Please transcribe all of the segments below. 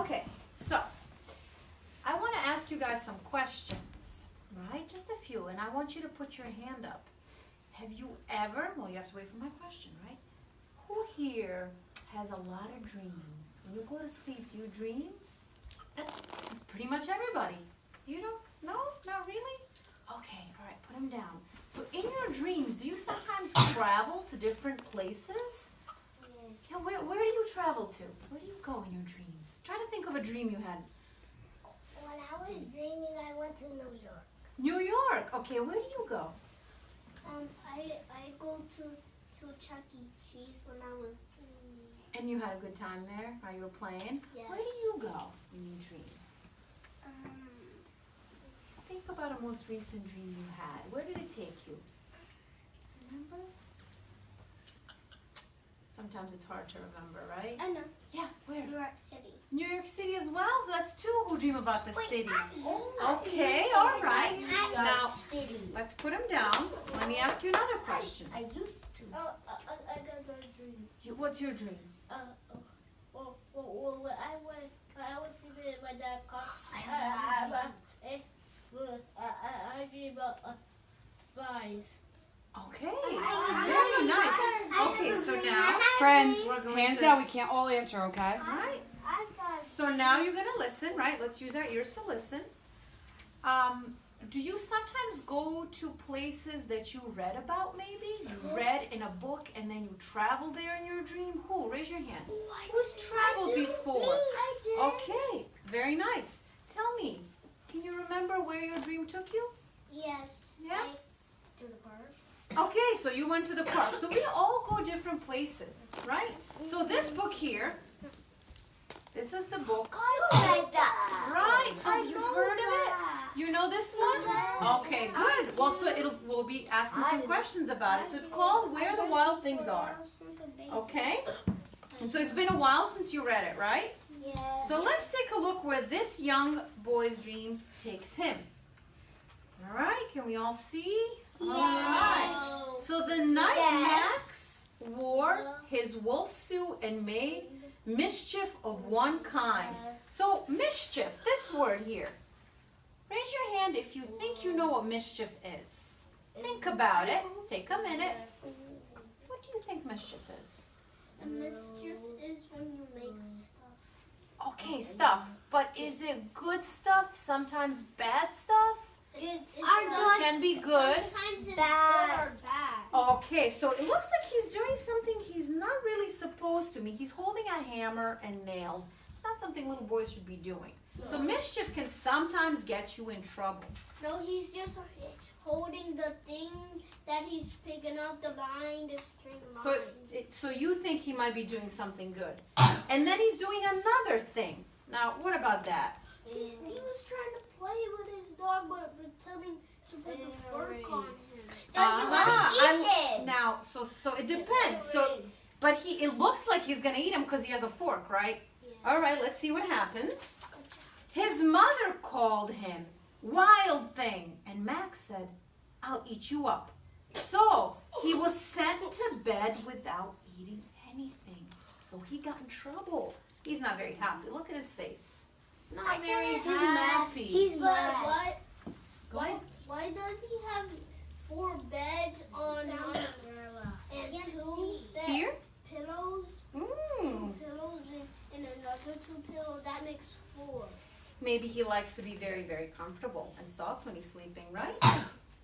Okay, so I want to ask you guys some questions, right? Just a few, and I want you to put your hand up. Have you ever, well, you have to wait for my question, right? Who here has a lot of dreams? When you go to sleep, do you dream? It's pretty much everybody. You don't? No? Not really? Okay, all right, put them down. So in your dreams, do you sometimes travel to different places? Yeah, where do you travel to? Where do you go in your dreams? Try to think of a dream you had. When I was dreaming, I went to New York. New York. Okay, where do you go? I go to Chuck E. Cheese when I was. And you had a good time there while you were playing? Yes. Where do you go when you dream? Think about a most recent dream you had. Where did it take you? Remember? Sometimes it's hard to remember, right? I know. Yeah, where? New York City. New York City as well? So that's two who dream about the city. Oh, Okay, all right. New York Now, City. let's put them down. Let me ask you another question. I used to. I got a dream. What's your dream? When I was sleeping in my dad's car, I dream about spies. Okay, very nice. Okay, so now, Friends, we're going hands to- down, we can't all answer, okay? all right. So now you're going to listen, right? Let's use our ears to listen. Do you sometimes go to places that you read about, maybe? You read in a book and then you travel there in your dream? Who? Raise your hand. Who's traveled before? I did. Okay, very nice. Tell me, can you remember where your dream took you? Yes. Yeah? To the park. Okay, so you went to the park. So we all go different places, right? So this book here, this is the book. I like that. Right, so you've heard of it? You know this one? Yeah. Okay, good. Well, so we'll be asking some questions about it. So it's called Where the Wild Things Are. Okay? And so it's been a while since you read it, right? Yes. So let's take a look where this young boy's dream takes him. All right, can we all see? All right. So the night Max wore his wolf suit and made mischief of one kind. So mischief, this word here. Raise your hand if you think you know what mischief is. Think about it. Take a minute. What do you think mischief is? A mischief is when you make stuff. Okay, stuff. But is it good stuff? Sometimes bad stuff? It can be good. Sometimes it's good or bad. Okay, so it looks like he's doing something he's not really supposed to. He's holding a hammer and nails. It's not something little boys should be doing. So mischief can sometimes get you in trouble. No, he's just holding the thing that he's picking up the line, the string line. So you think he might be doing something good. And then he's doing another thing. Now, what about that? He was trying to play with his dog, but pretending to put the fork on him. Now, so it depends. But it looks like he's gonna eat him because he has a fork, right? Yeah. All right, let's see what happens. His mother called him Wild Thing, and Max said, "I'll eat you up." So he was sent to bed without eating anything. So he got in trouble. He's not very happy. Look at his face. He's not very happy. He's mad. Go ahead. Why does he have 4 beds on and 2 Here? pillows? Mm. 2 pillows and another 2 pillows. That makes 4. Maybe he likes to be very, very comfortable and soft when he's sleeping, right?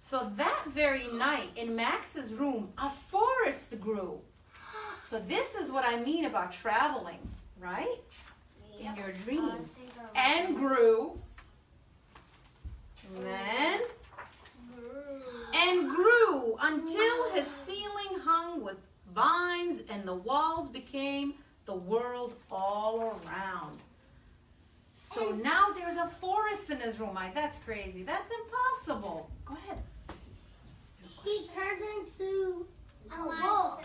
So that very night in Max's room, a forest grew. So this is what I mean about traveling, right? In your dreams. And grew. And grew until his ceiling hung with vines and the walls became the world all around. So now there's a forest in his room. That's crazy. That's impossible. Go ahead. He turned into a wolf.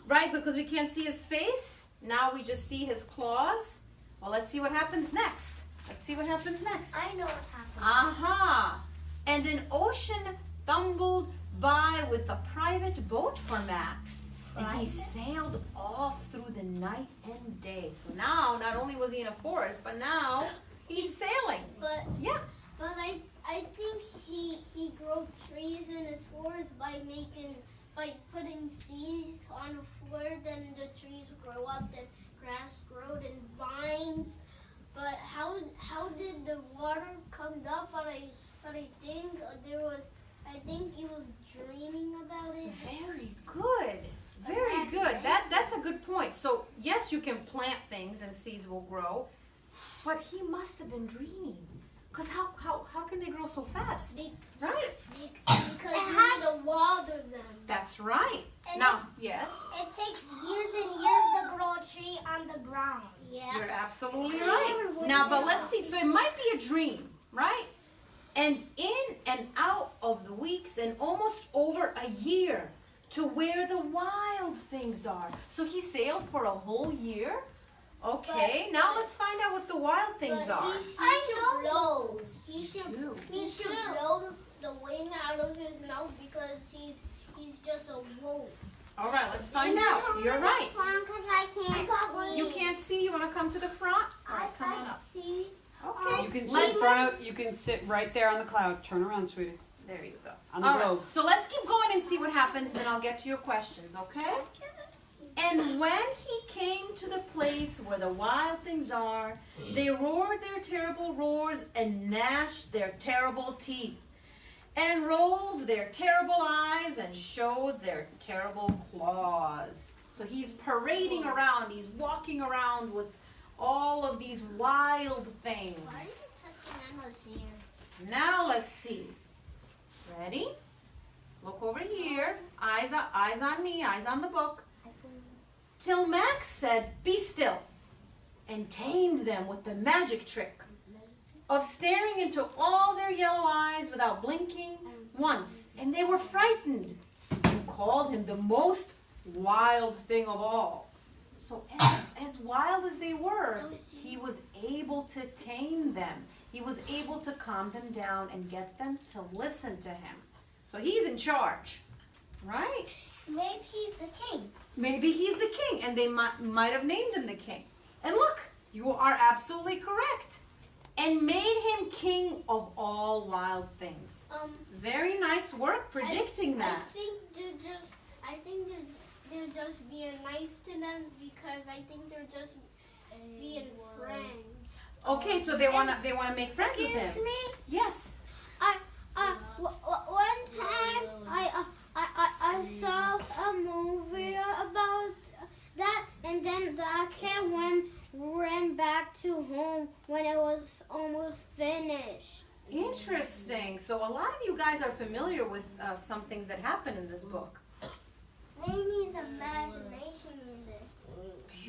Right, because we can't see his face. Now we just see his claws. Well, let's see what happens next. Let's see what happens next. I know what happened. Aha! And an ocean tumbled by with a private boat for Max. And he sailed off through the night and day. So now, not only was he in a forest, but now he's sailing. But yeah. But I think he grew trees in his forest by putting seeds on the floor. Then the trees grow up, the grass growed and vines. But how did the water come up? But I think he was dreaming about it. Very good. Very good. That's a good point. So yes, you can plant things and seeds will grow, but he must have been dreaming. Because how can they grow so fast? Right? Because you need to water them. That's right. And now, yes? It takes years and years to grow a tree on the ground. Yeah. You're absolutely right. Now, but let's see. So it might be a dream, right? And in and out of the weeks and almost over a year to where the wild things are. So he sailed for a whole year. Okay, now let's find out what the wild things are. He should blow the wing out of his mouth because he's just a wolf. All right, let's find out. You're right. Because I can't see. You can't see? You want to come to the front? All right, come on up. See. Okay. You can sit front. You can sit right there on the cloud. Turn around, sweetie. There you go. On the All globe. right, so let's keep going and see what happens, then I'll get to your questions, okay? And when he came to the place where the wild things are, they roared their terrible roars and gnashed their terrible teeth, and rolled their terrible eyes and showed their terrible claws. So he's parading around, he's walking around with all of these wild things. Why are you touching Emma's ear? Now let's see. Ready? Look over here. Eyes on me, eyes on the book. Till Max said, "Be still," and tamed them with the magic trick of staring into all their yellow eyes without blinking once. And they were frightened and called him the most wild thing of all. So as wild as they were, he was able to tame them. He was able to calm them down and get them to listen to him. So he's in charge, right? Maybe he's the king. Maybe he's the king, and they might have named him the king. And look, you are absolutely correct. And made him king of all wild things. Very nice work predicting that. I think they're just being nice to them because I think they're just being friends. Okay, so they wanna make friends with him. Excuse me. Yes. One time I saw a movie about that, and then the kid ran back to home when it was almost finished. Interesting. So a lot of you guys are familiar with some things that happen in this book. Maybe it's imagination in this.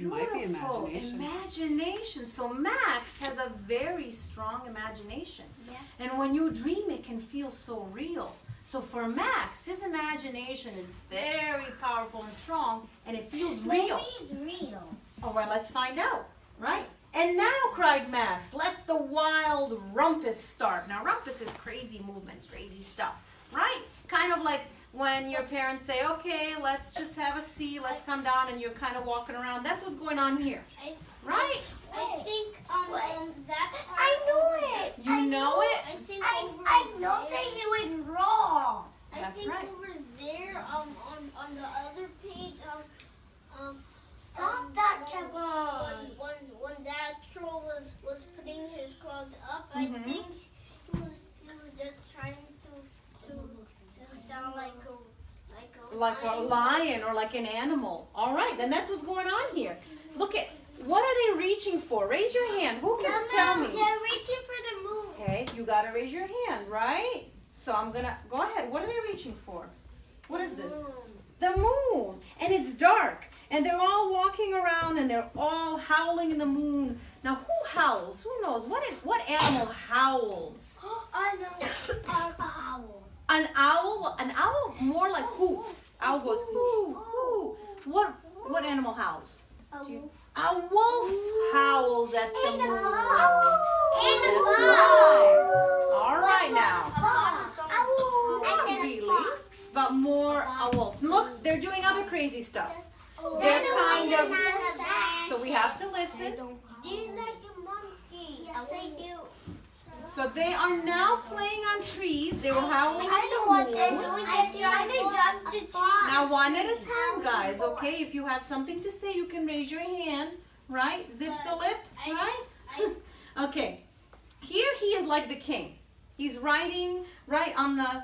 Might be Beautiful. imagination. Imagination. So Max has a very strong imagination. Yes. And when you dream, it can feel so real. So for Max, his imagination is very powerful and strong, and it feels real. Maybe it's real. All right, let's find out, right? And now, cried Max, let the wild rumpus start. Now, rumpus is crazy movements, crazy stuff, right? Kind of like when your parents say, okay, let's just have a seat, let's come down, and you're kind of walking around. That's what's going on here, right? I think that part I knew it. You know it? I think I know that he was wrong. I That's think right. over there on the other page Stop that, Kevin. when that troll was putting his claws up, Mhm. I think he was just trying to sound like a lion or like an animal. All right, then that's what's going on here. Look at, what are they reaching for? Raise your hand. Who can tell me? They're reaching for the moon. Okay, you gotta raise your hand, right? So I'm gonna, go ahead. What are they reaching for? What is this? The moon. And it's dark. And they're all walking around and they're all howling in the moon. Now who howls? Who knows? What animal howls? I know. An owl. An owl? An owl more like hoots. Owl goes hoo, hoo. What animal howls? A wolf howls at the moon. That's right. All right now. I said Really? a fox. But a wolf. Look, they're doing other crazy stuff. They're kind of, so we have to listen. Do you like a monkey? Yes, I do. So they are now playing on trees. They were howling I know for what the they're moon. doing. They're trying to jump to trees. Now one at a time, guys, okay? If you have something to say, you can raise your hand, right? Zip the lip, right? Okay. Here he is like the king. He's riding right on the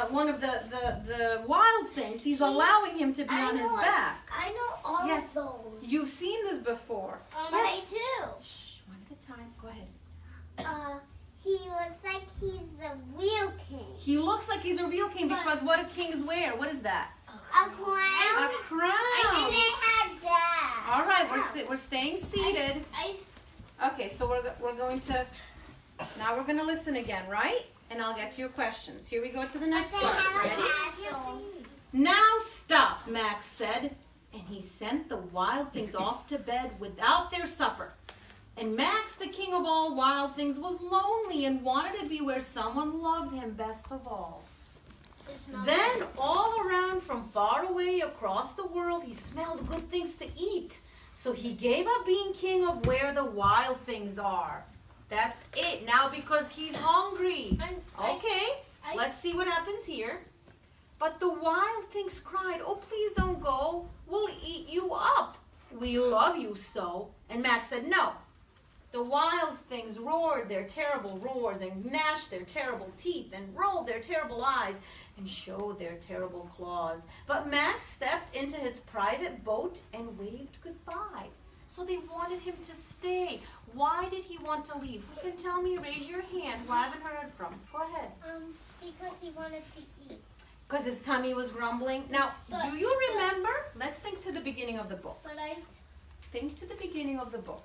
one of the wild things. He's allowing him to be on his back. I know all Yes. of those. You've seen this before. Yes. I do. Shh, one at a time. Go ahead. He looks like he's the real king. He looks like he's a real king because what do kings wear? What is that? A crown. A crown. have that. All right, we're staying seated. I Okay, so we're going to now we're going to listen again, right? And I'll get to your questions. Here we go to the next part. Ready? Now stop, Max said, and he sent the wild things off to bed without their supper. And Max, the king of all wild things, was lonely and wanted to be where someone loved him best of all. Then all around from far away across the world, he smelled good things to eat. So he gave up being king of where the wild things are. That's it. Now because he's hungry. Okay, let's see what happens here. But the wild things cried, "Oh, please don't go. We'll eat you up. We love you so." And Max said, "No." The wild things roared their terrible roars and gnashed their terrible teeth and rolled their terrible eyes and showed their terrible claws. But Max stepped into his private boat and waved goodbye. So they wanted him to stay. Why did he want to leave? Who can tell me? Raise your hand. Who I haven't heard from. Go ahead. Because he wanted to eat. Because his tummy was grumbling. Now, do you remember? Let's think to the beginning of the book. Think to the beginning of the book.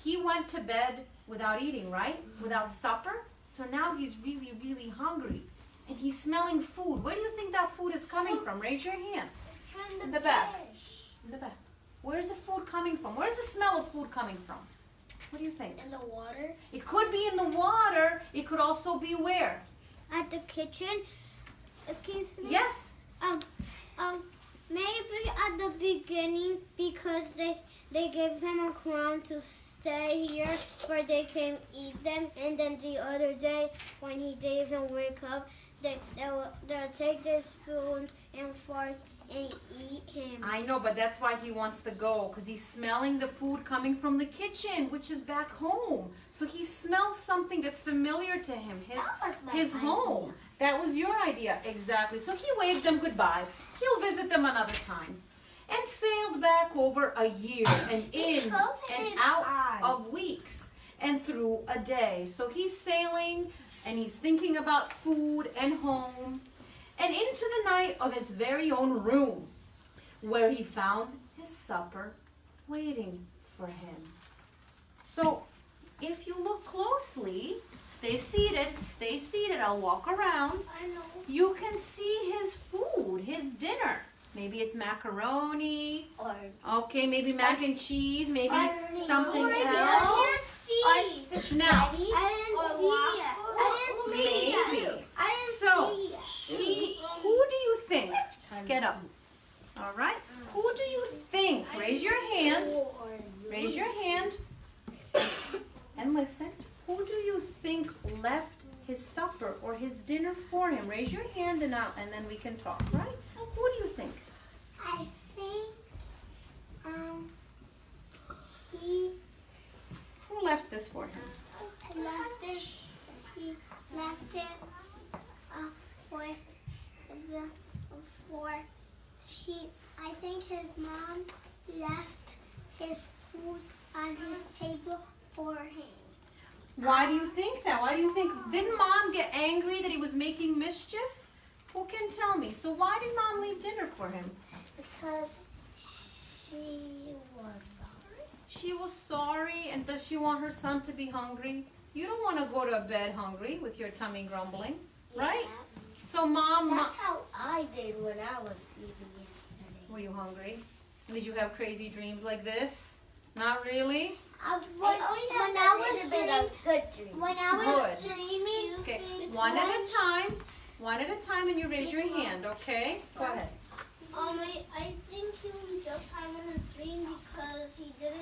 He went to bed without eating, right? Without supper. So now he's really, really hungry. And he's smelling food. Where do you think that food is coming from? Raise your hand. From In the back. In the back. Where's the food coming from? Where's the smell of food coming from? What do you think? In the water. It could be in the water. It could also be where? At the kitchen. Excuse me. Yes. Maybe at the beginning because they gave him a crown to stay here where they can eat them, and then the other day when he didn't even wake up, they'll take their spoons and fork and eat him. I know, but that's why he wants to go, because he's smelling the food coming from the kitchen, which is back home. So he smells something that's familiar to him, his home. That was your idea, exactly. So he waved them goodbye. He'll visit them another time. And sailed back over a year and in and out of weeks and through a day. So he's sailing and he's thinking about food and home and into the night of his very own room where he found his supper waiting for him. So if you look closely, stay seated, I'll walk around. I know. You can see his food, his dinner. Maybe it's macaroni, okay, maybe mac and cheese, maybe something else. I didn't see. Now, Maybe. so, who do you think, get up, all right, who do you think, raise your hand, and listen, who do you think left his supper or his dinner for him? Raise your hand and then we can talk, right? Who do you think? I think Who left this for him? he left it I think his mom left his food on his table for him. Why do you think that? Didn't Mom get angry that he was making mischief? Who can tell me? So why did Mom leave dinner for him? Because she was sorry. She was sorry, and does she want her son to be hungry? You don't want to go to bed hungry with your tummy grumbling, right? So Mom... That's how I did when I was sleeping yesterday. Were you hungry? Did you have crazy dreams like this? Not really? When I was dreaming, Okay, one at a time. One at a time and you raise your hand, okay? Go ahead. I think he was just having a dream because he didn't